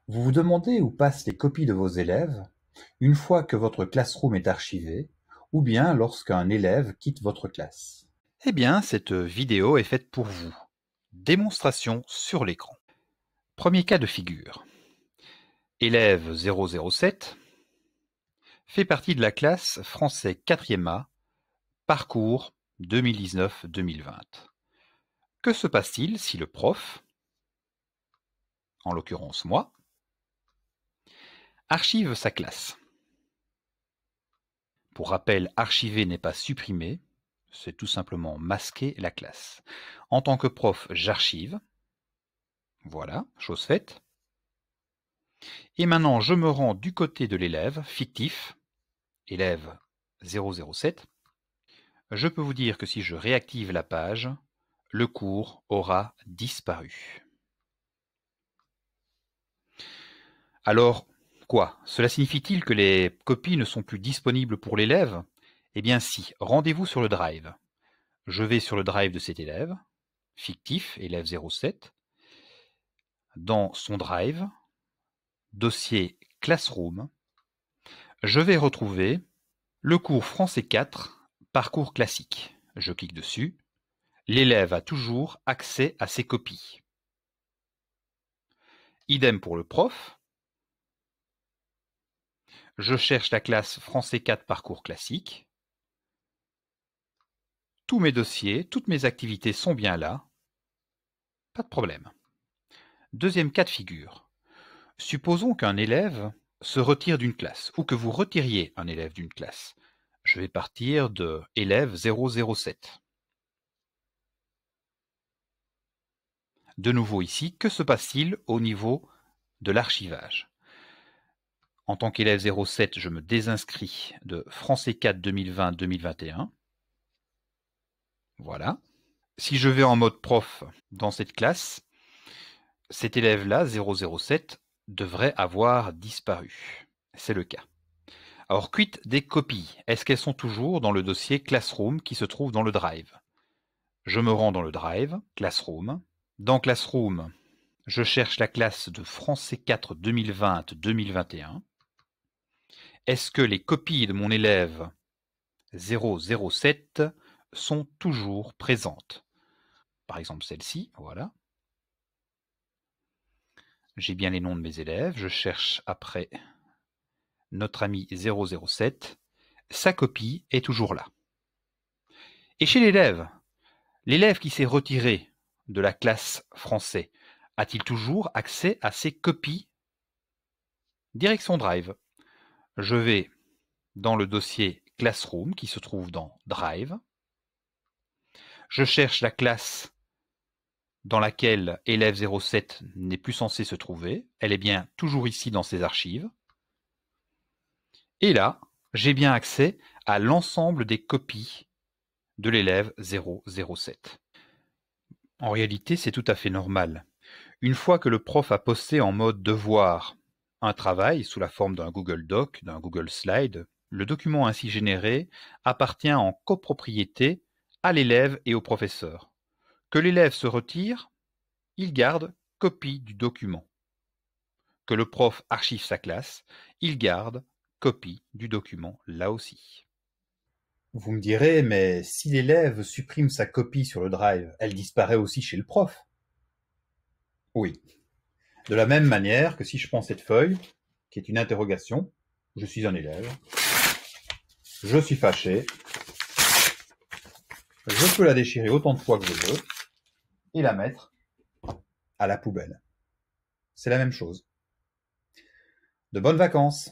Vous vous demandez où passent les copies de vos élèves une fois que votre classroom est archivé, ou bien lorsqu'un élève quitte votre classe. Eh bien, cette vidéo est faite pour vous. Démonstration sur l'écran. Premier cas de figure. Élève 007 fait partie de la classe français 4e A, parcours 2019-2020. Que se passe-t-il si le prof, en l'occurrence moi, archive sa classe? Pour rappel, archiver n'est pas supprimer, c'est tout simplement masquer la classe. En tant que prof, j'archive. Voilà, chose faite. Et maintenant, je me rends du côté de l'élève fictif, élève 007. Je peux vous dire que si je réactive la page, le cours aura disparu. Alors, quoi? Cela signifie-t-il que les copies ne sont plus disponibles pour l'élève? Eh bien si, rendez-vous sur le Drive. Je vais sur le Drive de cet élève, fictif, élève 07. Dans son Drive, dossier Classroom, je vais retrouver le cours français 4, parcours classique. Je clique dessus. L'élève a toujours accès à ses copies. Idem pour le prof. Je cherche la classe français 4, parcours classique. Tous mes dossiers, toutes mes activités sont bien là. Pas de problème. Deuxième cas de figure. Supposons qu'un élève se retire d'une classe, ou que vous retiriez un élève d'une classe. Je vais partir de élève 007. De nouveau ici, que se passe-t-il au niveau de l'archivage? En tant qu'élève 07, je me désinscris de français 4 2020-2021. Voilà. Si je vais en mode prof dans cette classe, cet élève-là, 007, devrait avoir disparu. C'est le cas. Alors, quid des copies? Est-ce qu'elles sont toujours dans le dossier Classroom qui se trouve dans le Drive? Je me rends dans le Drive, Classroom. Dans Classroom, je cherche la classe de français 4 2020-2021. Est-ce que les copies de mon élève 007 sont toujours présentes? Par exemple celle-ci, voilà. J'ai bien les noms de mes élèves, je cherche après notre ami 007. Sa copie est toujours là. Et chez l'élève qui s'est retiré de la classe français, a-t-il toujours accès à ses copies? Direction Drive. Je vais dans le dossier Classroom qui se trouve dans Drive. Je cherche la classe dans laquelle élève 07 n'est plus censé se trouver. Elle est bien toujours ici dans ses archives. Et là, j'ai bien accès à l'ensemble des copies de l'élève 007. En réalité, c'est tout à fait normal. Une fois que le prof a posté en mode devoir un travail sous la forme d'un Google Doc, d'un Google Slide, le document ainsi généré appartient en copropriété à l'élève et au professeur. Que l'élève se retire, il garde copie du document. Que le prof archive sa classe, il garde copie du document là aussi. Vous me direz, mais si l'élève supprime sa copie sur le Drive, elle disparaît aussi chez le prof. Oui. De la même manière que si je prends cette feuille, qui est une interrogation, je suis un élève, je suis fâché, je peux la déchirer autant de fois que je veux et la mettre à la poubelle. C'est la même chose. De bonnes vacances!